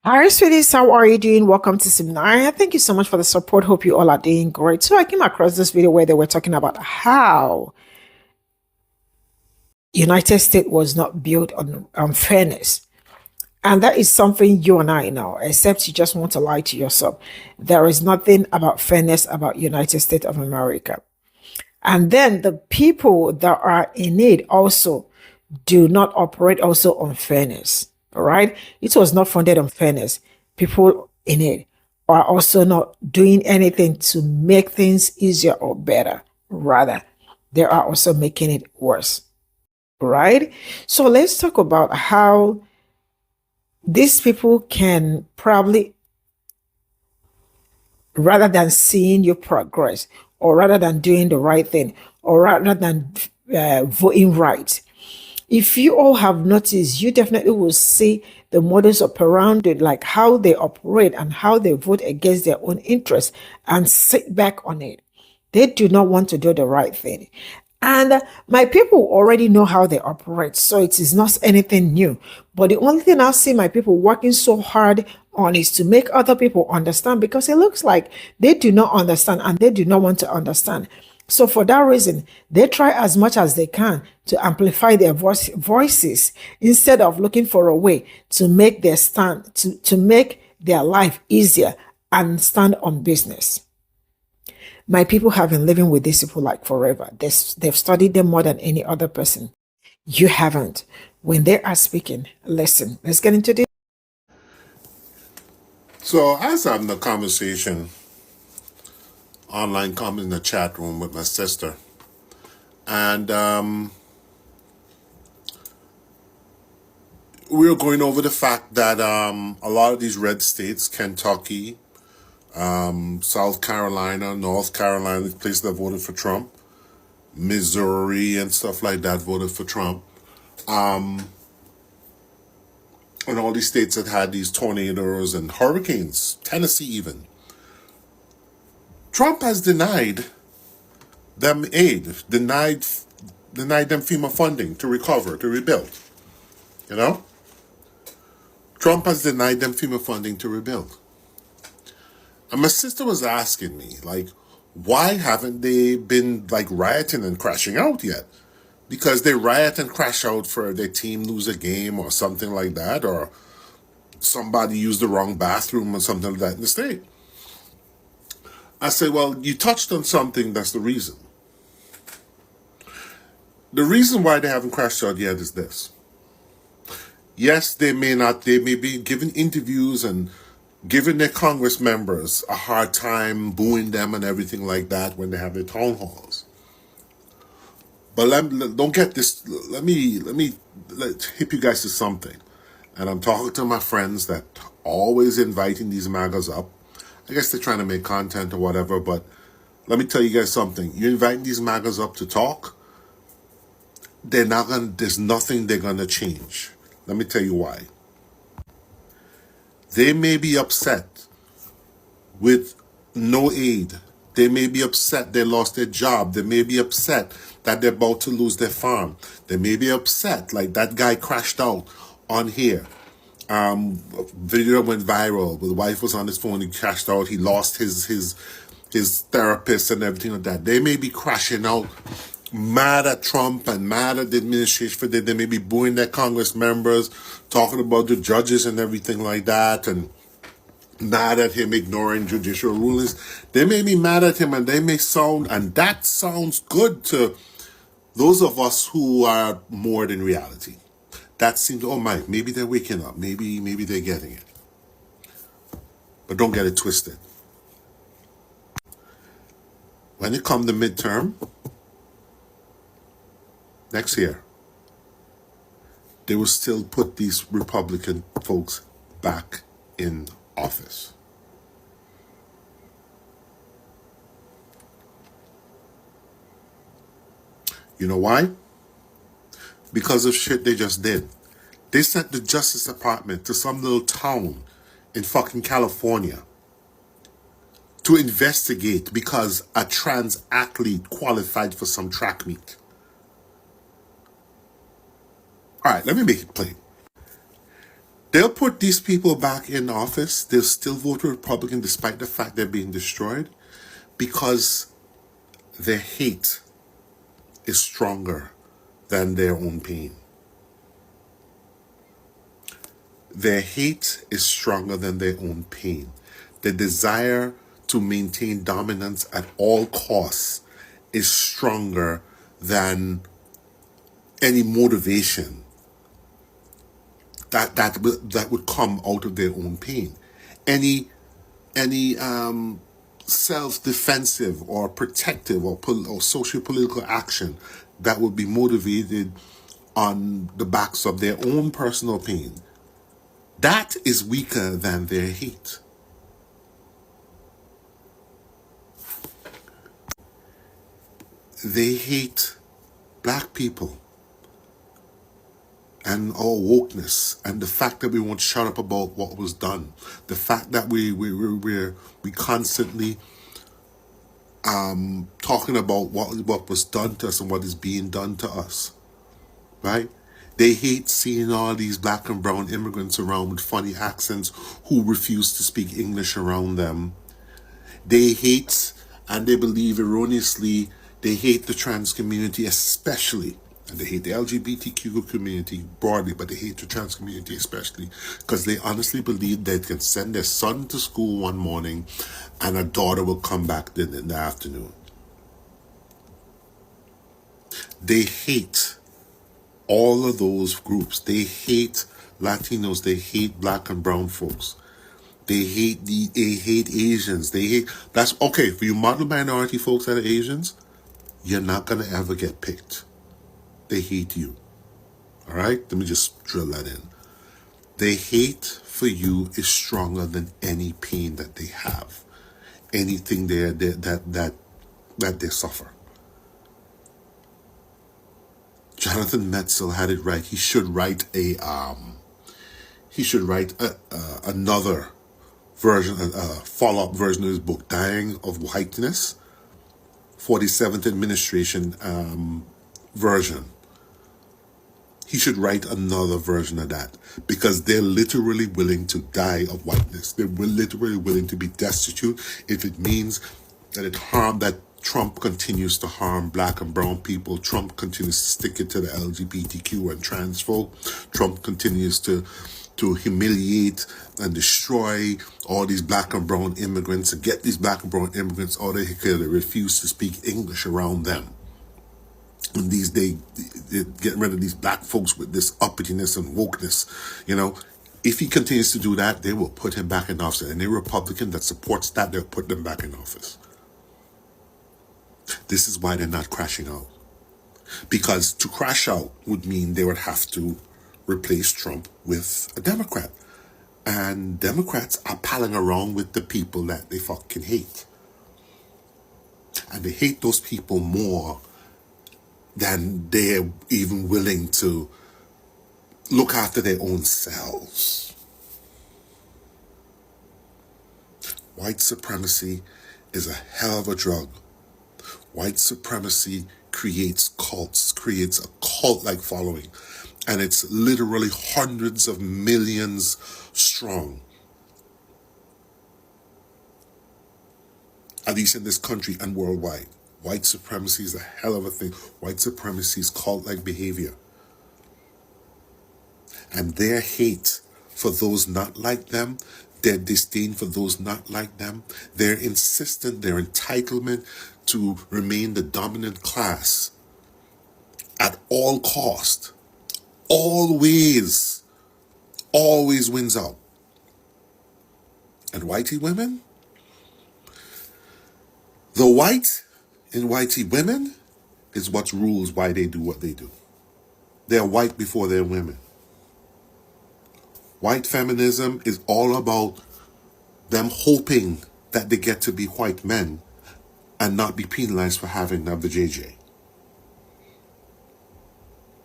Hi, sweeties. How are you doing? Welcome to Seminar. Thank you so much for the support. Hope you all are doing great. So I came across this video where they were talking about how United States was not built on fairness. And that is something you and I know, except you just want to lie to yourself. There is nothing about fairness about United States of America. And then the people that are in it also do not operate also on fairness. All right. It was not founded on fairness. People in it are also not doing anything to make things easier or better. Rather, they are also making it worse. Right. So let's talk about how these people can probably, rather than seeing your progress, or rather than doing the right thing, or rather than voting right, if you all have noticed, you definitely will see the modus operandi, like how they operate and how they vote against their own interests and sit back on it. They do not want to do the right thing. And my people already know how they operate, so it is not anything new. But the only thing I see my people working so hard on is to make other people understand, because it looks like they do not understand and they do not want to understand. So for that reason, they try as much as they can to amplify their voices instead of looking for a way to make their stand, to make their life easier and stand on business. My people have been living with these people like forever. They've studied them more than any other person. You haven't. When they are speaking, listen. Let's get into this. So I was having a conversation, online comment in the chat room with my sister. And we were going over the fact that a lot of these red states, Kentucky, South Carolina, North Carolina, places that voted for Trump, Missouri and stuff like that voted for Trump. And all these states that had these tornadoes and hurricanes, Tennessee even. Trump has denied them aid, denied them FEMA funding to recover, to rebuild. You know? Trump has denied them FEMA funding to rebuild. And my sister was asking me, like, why haven't they been, like, rioting and crashing out yet? Because they riot and crash out for their team lose a game or something like that, or somebody used the wrong bathroom or something like that in the state. I said, well, you touched on something that's the reason. The reason why they haven't crashed out yet is this. Yes, they may be giving interviews and giving their Congress members a hard time, booing them and everything like that when they have their town halls. But don't get this. Let me hip you guys to something. And I'm talking to my friends that always inviting these MAGAs up. I guess they're trying to make content or whatever, but let me tell you guys something. You're inviting these MAGAs up to talk, there's nothing they're gonna change. Let me tell you why. They may be upset with no aid. They may be upset they lost their job. They may be upset that they're about to lose their farm. They may be upset like that guy crashed out on here. Video went viral. The wife was on his phone. He crashed out. He lost his therapist and everything like that. They may be crashing out, mad at Trump and mad at the administration for that. They may be booing their Congress members, talking about the judges and everything like that, and mad at him ignoring judicial rulings. They may be mad at him, and they may sound, and that sounds good to those of us who are more than reality. That seems, oh my, maybe they're waking up. Maybe they're getting it. But don't get it twisted. When it comes to midterm, next year, they will still put these Republican folks back in office. You know why? Because of shit they just did. They sent the Justice Department to some little town in fucking California to investigate because a trans athlete qualified for some track meet. All right, let me make it plain. They'll put these people back in office. They'll still vote Republican despite the fact they're being destroyed because their hate is stronger than their own pain. Their hate is stronger than their own pain. The desire to maintain dominance at all costs is stronger than any motivation that would come out of their own pain. Any self-defensive or protective or socio-political action that would be motivated on the backs of their own personal pain, that is weaker than their hate. They hate black people and our wokeness and the fact that we won't shut up about what was done. The fact that we constantly talking about what was done to us and what is being done to us, right? They hate seeing all these black and brown immigrants around with funny accents who refuse to speak English around them. They hate, and they believe erroneously, they hate the trans community especially. And they hate the LGBTQ community broadly, but they hate the trans community especially because they honestly believe they can send their son to school one morning and a daughter will come back in the afternoon. They hate all of those groups. They hate Latinos. They hate black and brown folks. They hate Asians. They hate, that's okay. For you model minority folks that are Asians, you're not going to ever get picked. They hate you. All right? Let me just drill that in. Their hate for you is stronger than any pain that they have. Anything that they suffer. Jonathan Metzl had it right. He should write another version, a follow-up version of his book, Dying of Whiteness, 47th administration version. He should write another version of that because they're literally willing to die of whiteness. They're literally willing to be destitute if it means that Trump continues to harm black and brown people. Trump continues to stick it to the LGBTQ and trans folk. Trump continues to humiliate and destroy all these black and brown immigrants and get these black and brown immigrants out of here. They refuse to speak English around them. And these days, they're getting rid of these black folks with this uppityness and wokeness. You know, if he continues to do that, they will put him back in office. And any Republican that supports that, they'll put them back in office. This is why they're not crashing out. Because to crash out would mean they would have to replace Trump with a Democrat. And Democrats are palling around with the people that they fucking hate. And they hate those people more than they're even willing to look after their own selves. White supremacy is a hell of a drug. White supremacy creates cults, creates a cult-like following. And it's literally hundreds of millions strong. At least in this country and worldwide. White supremacy is a hell of a thing. White supremacy is cult-like behavior. And their hate for those not like them, their disdain for those not like them, their entitlement to remain the dominant class at all cost, always wins out. And whitey women? The white in whitey women is what rules why they do what they do. They're white before they're women. White feminism is all about them hoping that they get to be white men and not be penalized for having the JJ.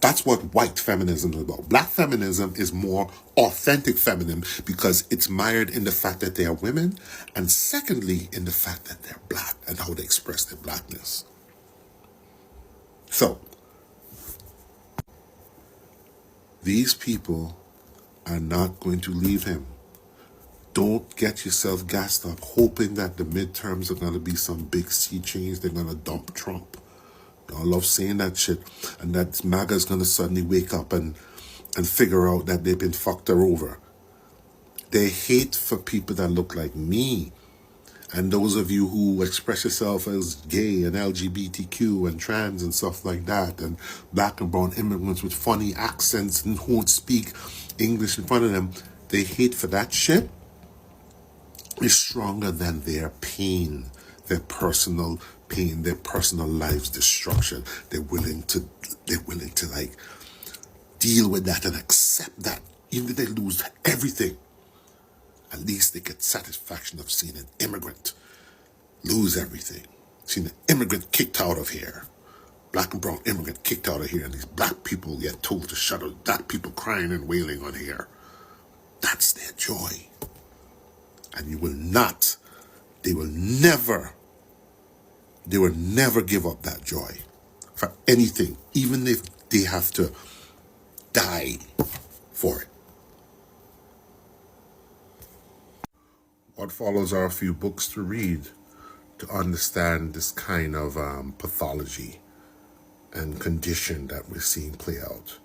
That's what white feminism is about. Black feminism is more authentic feminism because it's mired in the fact that they are women, and secondly, in the fact that they're black and how they express their blackness. So, these people are not going to leave him. Don't get yourself gassed up hoping that the midterms are going to be some big sea change. They're going to dump Trump. I love saying that shit. And that MAGA's going to suddenly wake up and figure out that they've been fucked her over. They hate for people that look like me. And those of you who express yourself as gay and LGBTQ and trans and stuff like that, and black and brown immigrants with funny accents and who won't speak English in front of them, they hate for that shit is stronger than their pain, their personal pain, their personal lives destruction. They're willing to like deal with that and accept that. Even if they lose everything, at least they get satisfaction of seeing an immigrant lose everything. Seeing an immigrant kicked out of here. Black and brown immigrant kicked out of here, and these black people get told to shut up. Black people crying and wailing on here. That's their joy. And they will never give up that joy for anything, even if they have to die for it. What follows are a few books to read to understand this kind of pathology and condition that we're seeing play out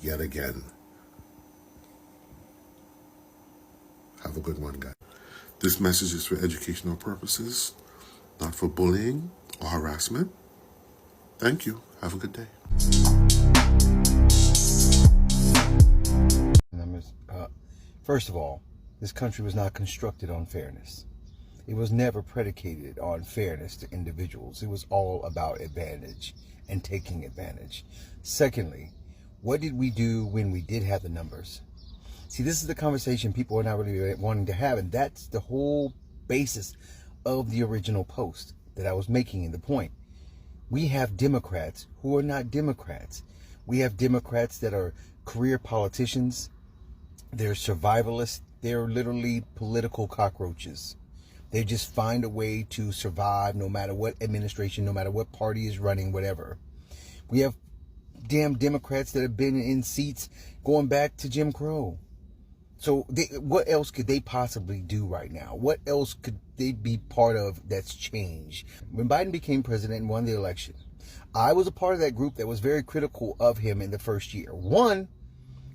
yet again. Have a good one, guys. This message is for educational purposes, not for bullying or harassment. Thank you. Have a good day. First of all, this country was not constructed on fairness. It was never predicated on fairness to individuals. It was all about advantage and taking advantage. Secondly, what did we do when we did have the numbers? See, this is the conversation people are not really wanting to have, and that's the whole basis of the original post that I was making in the point. We have Democrats who are not Democrats. We have Democrats that are career politicians. They're survivalists. They're literally political cockroaches. They just find a way to survive no matter what administration, no matter what party is running, whatever. We have damn Democrats that have been in seats going back to Jim Crow. So what else could they possibly do right now? What else could they be part of that's changed? When Biden became president and won the election, I was a part of that group that was very critical of him in the first year. One,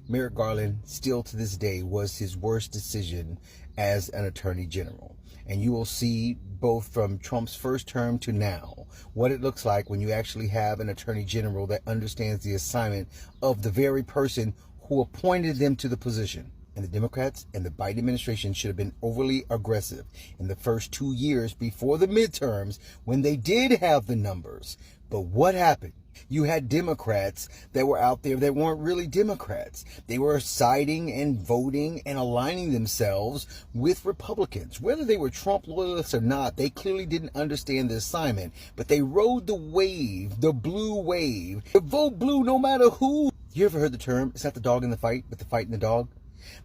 Merrick Garland, still to this day, was his worst decision as an attorney general. And you will see both from Trump's first term to now what it looks like when you actually have an attorney general that understands the assignment of the very person who appointed them to the position. And the Democrats and the Biden administration should have been overly aggressive in the first 2 years before the midterms when they did have the numbers. But what happened? You had Democrats that were out there that weren't really Democrats. They were siding and voting and aligning themselves with Republicans. Whether they were Trump loyalists or not, they clearly didn't understand the assignment. But they rode the wave, the blue wave. The vote blue no matter who. You ever heard the term, it's not the dog in the fight, but the fight in the dog?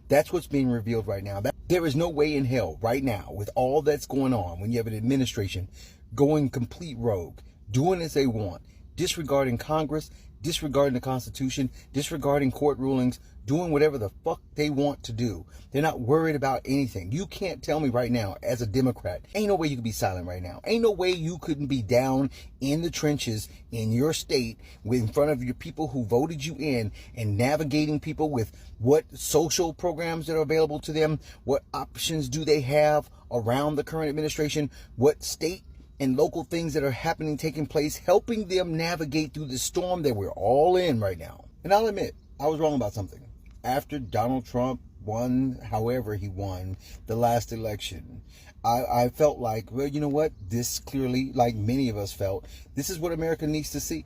That's what's being revealed right now. There is no way in hell right now with all that's going on when you have an administration going complete rogue, doing as they want, disregarding Congress, disregarding the Constitution, disregarding court rulings, doing whatever the fuck they want to do. They're not worried about anything. You can't tell me right now, as a Democrat, ain't no way you could be silent right now. Ain't no way you couldn't be down in the trenches in your state in front of your people who voted you in and navigating people with what social programs that are available to them, what options do they have around the current administration, what state and local things that are happening, taking place, helping them navigate through the storm that we're all in right now. And I'll admit, I was wrong about something. After Donald Trump won, however he won the last election, I felt like, well, you know what? This clearly, like many of us felt, this is what America needs to see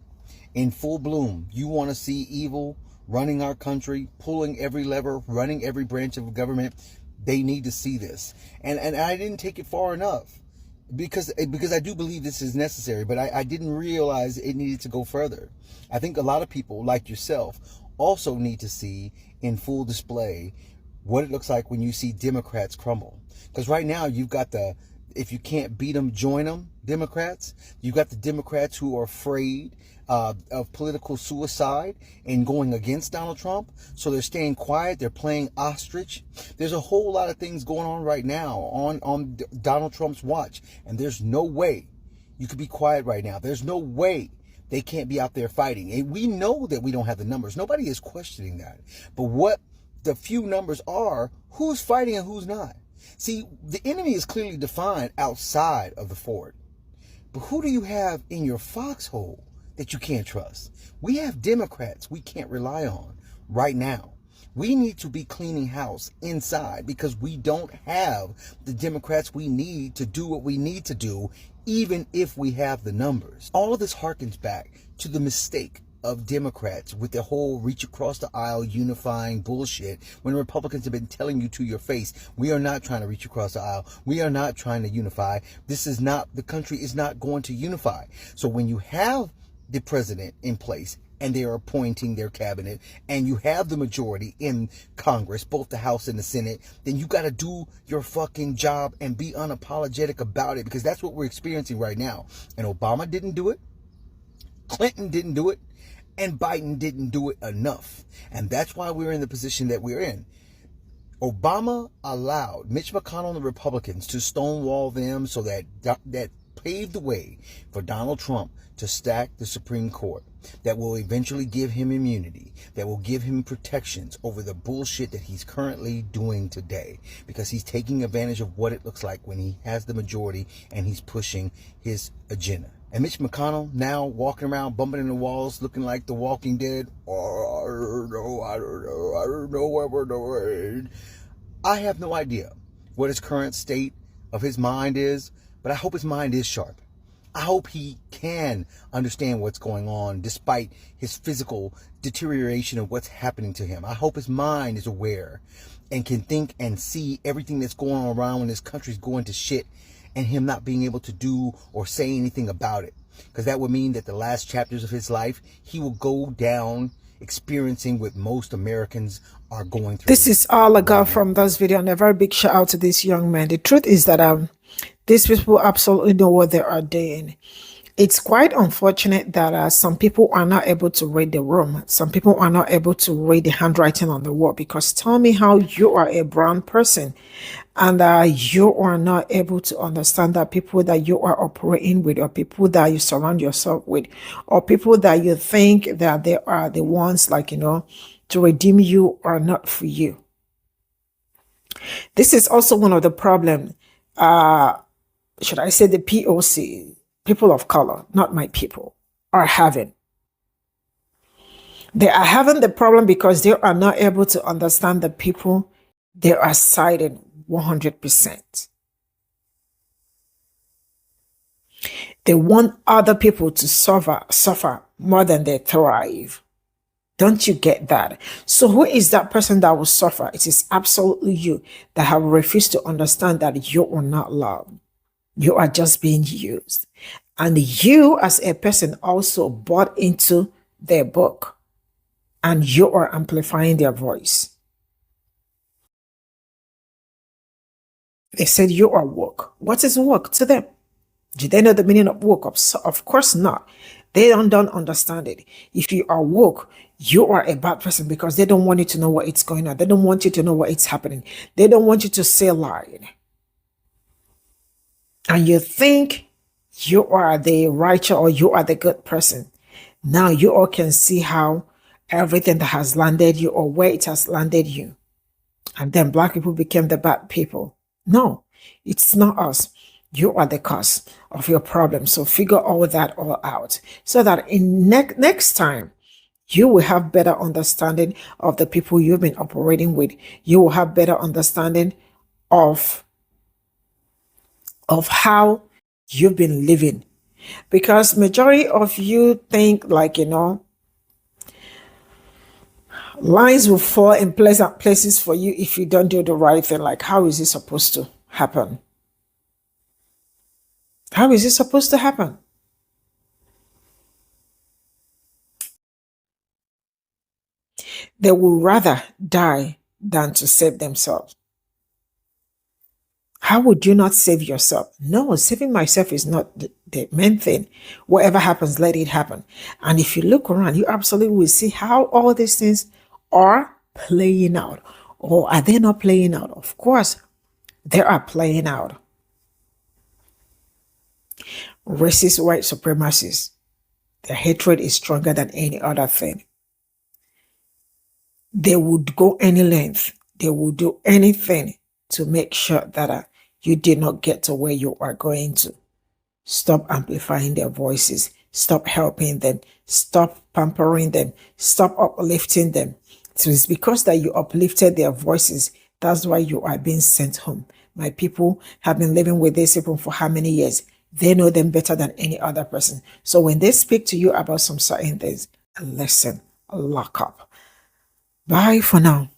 in full bloom. You want to see evil running our country, pulling every lever, running every branch of government. They need to see this. And I didn't take it far enough. Because I do believe this is necessary, but I didn't realize it needed to go further. I think a lot of people like yourself also need to see in full display what it looks like when you see Democrats crumble. Because right now you've got the If you can't beat them, join them, Democrats. You got the Democrats who are afraid of political suicide and going against Donald Trump. So they're staying quiet. They're playing ostrich. There's a whole lot of things going on right now on Donald Trump's watch. And there's no way you could be quiet right now. There's no way they can't be out there fighting. And we know that we don't have the numbers. Nobody is questioning that. But what the few numbers are, who's fighting and who's not? See, the enemy is clearly defined outside of the fort. But who do you have in your foxhole that you can't trust? We have Democrats we can't rely on right now. We need to be cleaning house inside because we don't have the Democrats we need to do what we need to do, even if we have the numbers. All of this harkens back to the mistake of Democrats with the whole reach across the aisle unifying bullshit when Republicans have been telling you to your face, we are not trying to reach across the aisle. We are not trying to unify. The country is not going to unify. So when you have the president in place and they are appointing their cabinet and you have the majority in Congress, both the House and the Senate, then you got to do your fucking job and be unapologetic about it, because that's what we're experiencing right now. And Obama didn't do it. Clinton didn't do it. And Biden didn't do it enough. And that's why we're in the position that we're in. Obama allowed Mitch McConnell and the Republicans to stonewall them so that paved the way for Donald Trump to stack the Supreme Court that will eventually give him immunity, that will give him protections over the bullshit that he's currently doing today, because he's taking advantage of what it looks like when he has the majority and he's pushing his agenda. And Mitch McConnell now walking around, bumping into walls, looking like the Walking Dead. Oh, I don't know what we're doing. I have no idea what his current state of his mind is, but I hope his mind is sharp. I hope he can understand what's going on despite his physical deterioration of what's happening to him. I hope his mind is aware and can think and see everything that's going on around when this country's going to shit, and him not being able to do or say anything about it. Because that would mean that the last chapters of his life, he will go down experiencing what most Americans are going through. This is all I got from this video, and a very big shout out to this young man. The truth is that these people absolutely know what they are doing. It's quite unfortunate that some people are not able to read the room. Some people are not able to read the handwriting on the wall, because tell me how you are a brown person and you are not able to understand that people that you are operating with, or people that you surround yourself with, or people that you think that they are the ones, like, to redeem you, are not for you. This is also one of the problems. Should I say the POC, people of color, not my people, are having. They are having the problem because they are not able to understand the people they are siding 100%. They want other people to suffer more than they thrive. Don't you get that? So who is that person that will suffer? It is absolutely you that have refused to understand that you are not loved. You are just being used. And you as a person also bought into their book, and you are amplifying their voice. They said you are woke. What is woke to them? Do they know the meaning of woke? Of course not. They don't understand it. If you are woke, you are a bad person, because they don't want you to know what is going on. They don't want you to know what is happening. They don't want you to say lie. And you think you are the righteous, or you are the good person. Now you all can see how everything that has landed you, or where it has landed you. And then black people became the bad people. No, it's not us. You are the cause of your problem. So figure all that all out, so that in next time you will have better understanding of the people you've been operating with. You will have better understanding of how you've been living. Because majority of you think, like, lines will fall in pleasant places for you if you don't do the right thing. Like, how is it supposed to happen? How is it supposed to happen? They will rather die than to save themselves. How would you not save yourself? No, saving myself is not the main thing. Whatever happens, let it happen. And if you look around, you absolutely will see how all these things are playing out. Or are they not playing out? Of course, they are playing out. Racist white supremacists, their hatred is stronger than any other thing. They would go any length. They would do anything to make sure that you did not get to where you are going to. Stop amplifying their voices. Stop helping them. Stop pampering them. Stop uplifting them. So it's because that you uplifted their voices. That's why you are being sent home. My people have been living with these people for how many years? They know them better than any other person. So when they speak to you about some certain things, listen, lock up. Bye for now.